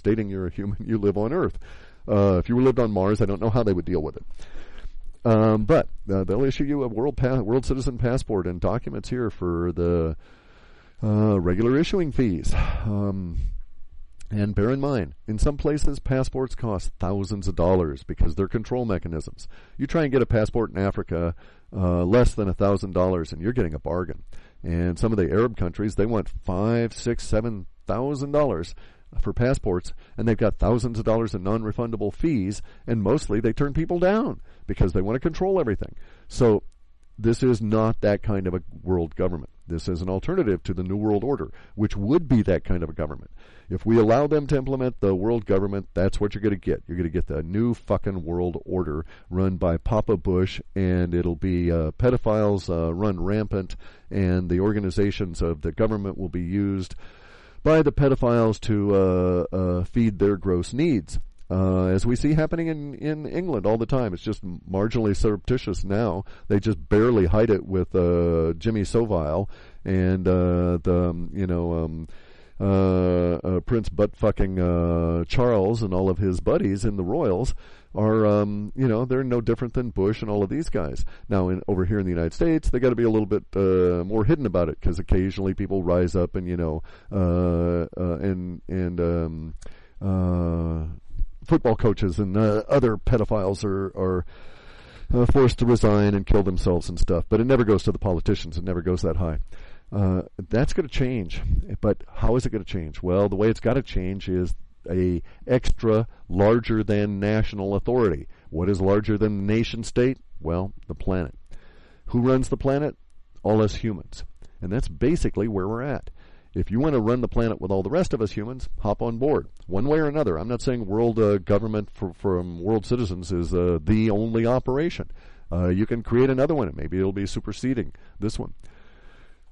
stating you're a human, you live on Earth. If you lived on Mars, I don't know how they would deal with it. But they'll issue you a world citizen passport and documents here for the regular issuing fees. And bear in mind, in some places, passports cost thousands of dollars because they're control mechanisms. You try and get a passport in Africa, less than $1,000, and you're getting a bargain. And some of the Arab countries, they want $5,000, $6,000, $7,000 for passports, and they've got thousands of dollars in non-refundable fees, and mostly they turn people down because they want to control everything. So this is not that kind of a world government. This is an alternative to the New World Order, which would be that kind of a government. If we allow them to implement the world government, that's what you're going to get. You're going to get the new fucking world order run by Papa Bush, and it'll be pedophiles run rampant, and the organizations of the government will be used by the pedophiles to feed their gross needs. As we see happening in England all the time. It's just marginally surreptitious now. They just barely hide it with Jimmy Savile and Prince butt-fucking Charles and all of his buddies in the royals are, they're no different than Bush and all of these guys. Now, over here in the United States, they got to be a little bit more hidden about it because occasionally people rise up and, football coaches and other pedophiles are forced to resign and kill themselves and stuff. But it never goes to the politicians. It never goes that high. That's going to change. But how is it going to change? Well, the way it's got to change is a extra larger than national authority. What is larger than the nation state? Well, the planet. Who runs the planet? All us humans. And that's basically where we're at. If you want to run the planet with all the rest of us humans, hop on board, one way or another. I'm not saying world government from world citizens is the only operation. You can create another one, and maybe it'll be superseding this one.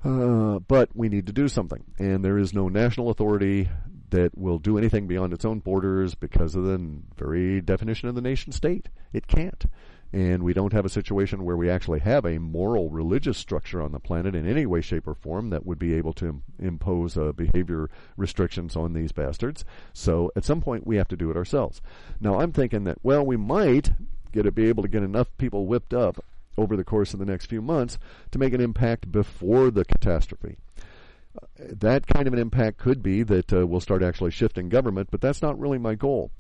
But we need to do something, and there is no national authority that will do anything beyond its own borders because of the very definition of the nation state. It can't. And we don't have a situation where we actually have a moral religious structure on the planet in any way, shape, or form that would be able to impose behavior restrictions on these bastards. So at some point we have to do it ourselves. Now I'm thinking that, well, we might be able to get enough people whipped up over the course of the next few months to make an impact before the catastrophe. That kind of an impact could be that we'll start actually shifting government, but that's not really my goal.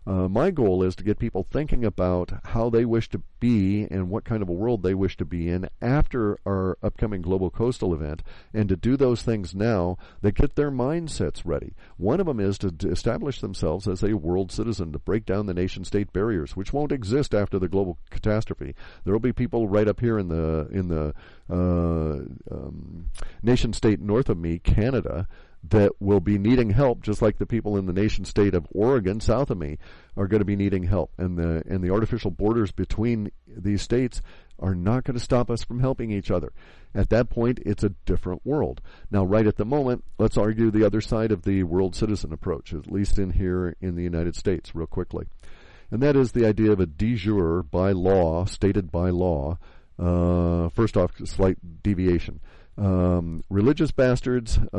My goal is to get people thinking about how they wish to be and what kind of a world they wish to be in after our upcoming global coastal event, and to do those things now that get their mindsets ready. One of them is to establish themselves as a world citizen, to break down the nation-state barriers, which won't exist after the global catastrophe. There will be people right up here in the nation-state north of me, Canada, that will be needing help, just like the people in the nation-state of Oregon, south of me, are going to be needing help. And the artificial borders between these states are not going to stop us from helping each other. At that point, it's a different world. Now, right at the moment, let's argue the other side of the world citizen approach, at least in here in the United States, real quickly. And that is the idea of a de jure, by law, stated by law. First off, slight deviation. Religious bastards, big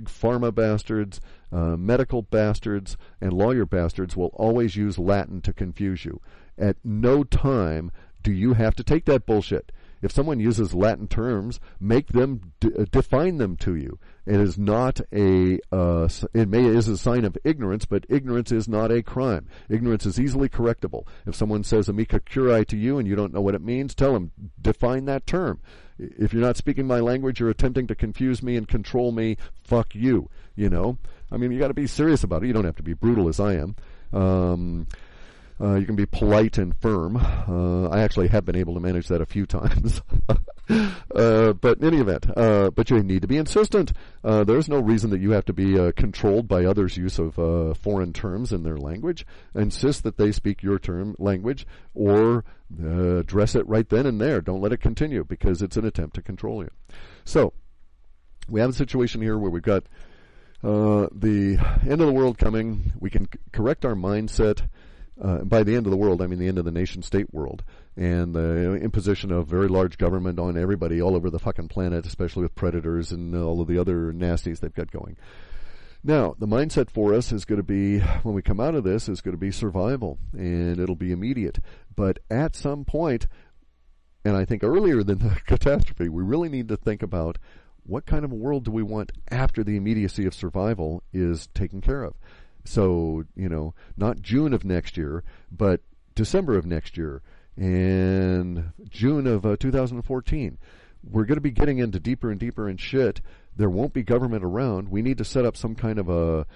pharma bastards, medical bastards, and lawyer bastards will always use Latin to confuse you. At no time do you have to take that bullshit. If someone uses Latin terms, make them define them to you. It is not is a sign of ignorance, but ignorance is not a crime. Ignorance is easily correctable. If someone says amica curiae to you and you don't know what it means, tell them, define that term. If you're not speaking my language, you're attempting to confuse me and control me, fuck you. You know? I mean, you got to be serious about it. You don't have to be brutal as I am. You can be polite and firm. I actually have been able to manage that a few times. But in any event, but you need to be insistent. There's no reason that you have to be controlled by others' use of foreign terms in their language. Insist that they speak your language, or address it right then and there. Don't let it continue, because it's an attempt to control you. So we have a situation here where we've got the end of the world coming. We can correct our mindset. By the end of the world, I mean the end of the nation-state world, and the imposition of very large government on everybody all over the fucking planet, especially with predators and all of the other nasties they've got going. Now, the mindset for us is going to be, when we come out of this, is going to be survival, and it'll be immediate. But at some point, and I think earlier than the catastrophe, we really need to think about what kind of a world do we want after the immediacy of survival is taken care of. So, not June of next year, but December of next year and June of 2014. We're going to be getting into deeper and deeper in shit. There won't be government around. We need to set up some kind of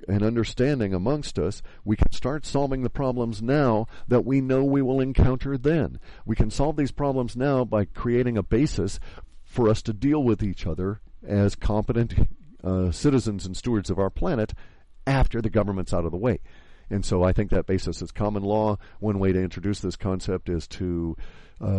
an understanding amongst us. We can start solving the problems now that we know we will encounter then. We can solve these problems now by creating a basis for us to deal with each other as competent citizens and stewards of our planet after the government's out of the way. And so I think that basis is common law. One way to introduce this concept is to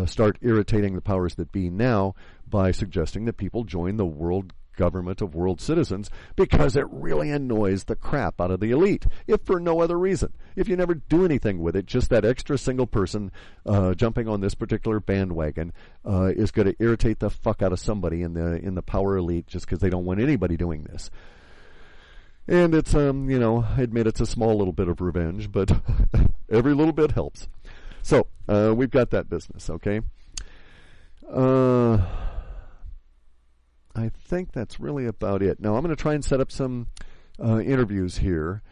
start irritating the powers that be now by suggesting that people join the world government of world citizens, because it really annoys the crap out of the elite, if for no other reason. If you never do anything with it, just that extra single person jumping on this particular bandwagon is going to irritate the fuck out of somebody in the power elite, just because they don't want anybody doing this. And it's, I admit it's a small little bit of revenge, but every little bit helps. So, we've got that business, okay? I think that's really about it. Now, I'm going to try and set up some interviews here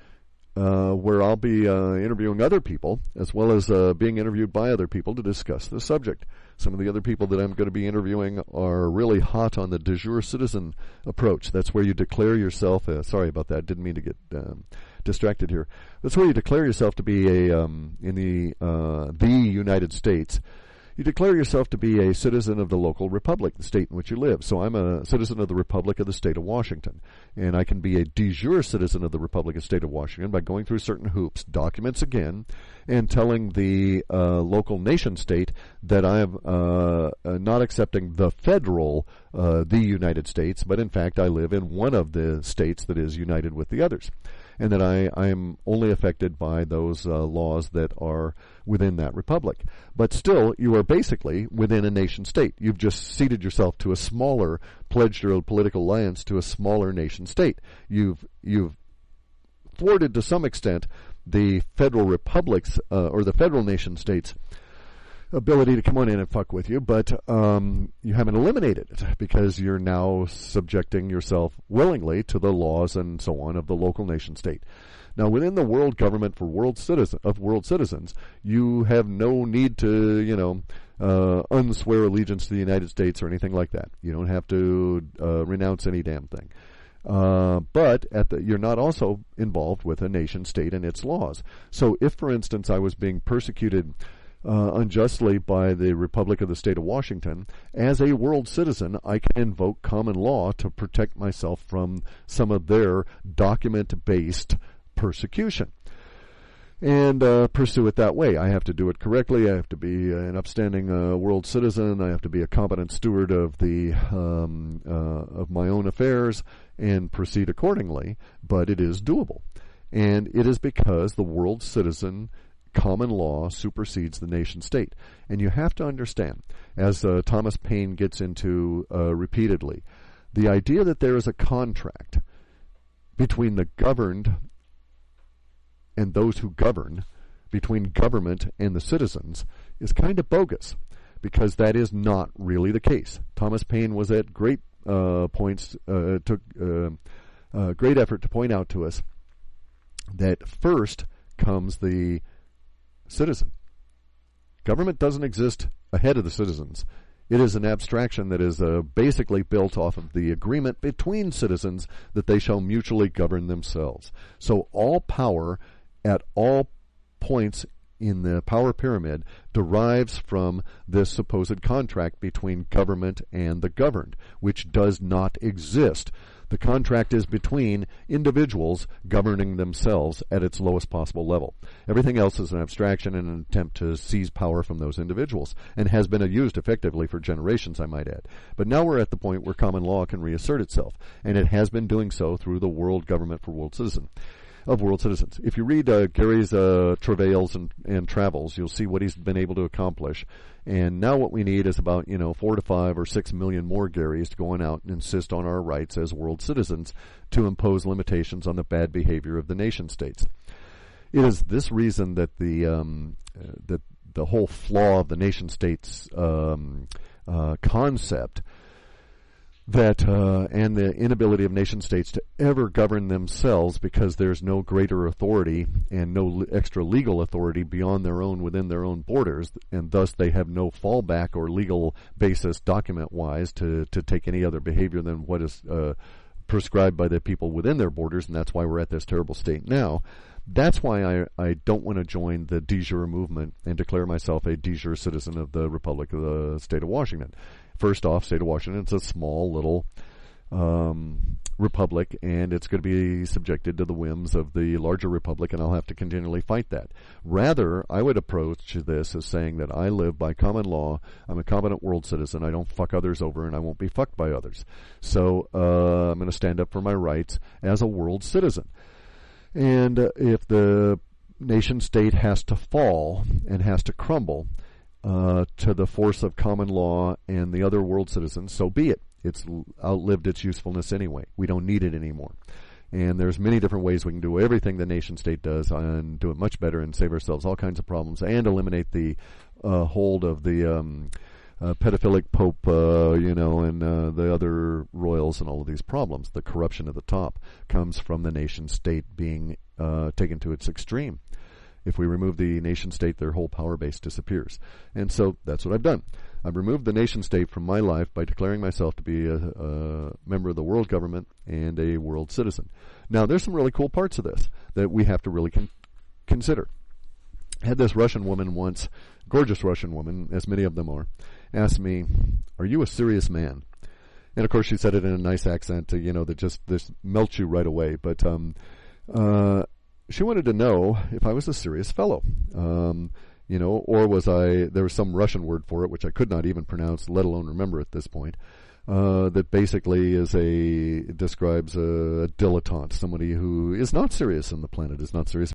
where I'll be interviewing other people, as well as being interviewed by other people to discuss the subject. Some of the other people that I'm going to be interviewing are really hot on the de jure citizen approach. That's where you declare yourself, sorry about that, didn't mean to get distracted here. That's where you declare yourself to be in the United States. You declare yourself to be a citizen of the local republic, the state in which you live. So I'm a citizen of the Republic of the State of Washington. And I can be a de jure citizen of the Republic of the State of Washington by going through certain hoops, documents again, and telling the local nation state that I am not accepting the federal, the United States, but in fact I live in one of the states that is united with the others. And that I am only affected by those laws that are within that republic. But still, you are basically within a nation state. You've just ceded yourself to a smaller, pledged your political alliance to a smaller nation state. You've thwarted to some extent the federal republics or the federal nation states' ability to come on in and fuck with you, but you haven't eliminated it, because you're now subjecting yourself willingly to the laws and so on of the local nation state. Now, within the world government for world citizens, you have no need to, unswear allegiance to the United States or anything like that. You don't have to renounce any damn thing. But you're not also involved with a nation state and its laws. So if, for instance, I was being persecuted unjustly by the Republic of the State of Washington, as a world citizen, I can invoke common law to protect myself from some of their document-based persecution and pursue it that way. I have to do it correctly. I have to be an upstanding world citizen. I have to be a competent steward of the of my own affairs and proceed accordingly. But it is doable, and it is because the world citizen common law supersedes the nation state. And you have to understand, as Thomas Paine gets into repeatedly, the idea that there is a contract between the governed and those who govern, between government and the citizens, is kind of bogus, because that is not really the case. Thomas Paine was at great points, took great effort to point out to us that first comes the citizen. Government doesn't exist ahead of the citizens. It is an abstraction that is basically built off of the agreement between citizens that they shall mutually govern themselves. So all power at all points in the power pyramid derives from this supposed contract between government and the governed, which does not exist. The contract is between individuals governing themselves at its lowest possible level. Everything else is an abstraction and an attempt to seize power from those individuals, and has been used effectively for generations, I might add. But now we're at the point where common law can reassert itself, and it has been doing so through the world government for world citizen. of world citizens. If you read Gary's travails and travels, you'll see what he's been able to accomplish. And now what we need is about 4 to 5 or 6 million more Garys to go on out and insist on our rights as world citizens to impose limitations on the bad behavior of the nation states. It is this reason that the whole flaw of the nation states concept and the inability of nation states to ever govern themselves because there's no greater authority and no extra legal authority beyond their own within their own borders, and thus they have no fallback or legal basis document-wise to take any other behavior than what is prescribed by the people within their borders, and that's why we're at this terrible state now. That's why I don't want to join the de jure movement and declare myself a de jure citizen of the Republic of the State of Washington. First off, State of Washington, it's a small little republic, and it's going to be subjected to the whims of the larger republic, and I'll have to continually fight that. Rather, I would approach this as saying that I live by common law, I'm a competent world citizen, I don't fuck others over, and I won't be fucked by others. So I'm going to stand up for my rights as a world citizen. And if the nation state has to fall and has to crumble to the force of common law and the other world citizens, so be it. It's outlived its usefulness anyway. We don't need it anymore. And there's many different ways we can do everything the nation state does and do it much better and save ourselves all kinds of problems and eliminate the hold of the pedophilic pope, and the other royals and all of these problems. The corruption at the top comes from the nation state being taken to its extreme. If we remove the nation state, their whole power base disappears. And so that's what I've done. I've removed the nation state from my life by declaring myself to be a member of the world government and a world citizen. Now, there's some really cool parts of this that we have to really consider. I had this Russian woman once, gorgeous Russian woman, as many of them are, asked me, "Are you a serious man?" And of course she said it in a nice accent, that just this melts you right away. But she wanted to know if I was a serious fellow, or was I? There was some Russian word for it which I could not even pronounce, let alone remember at this point. That basically describes a dilettante, somebody who is not serious, and the planet is not serious.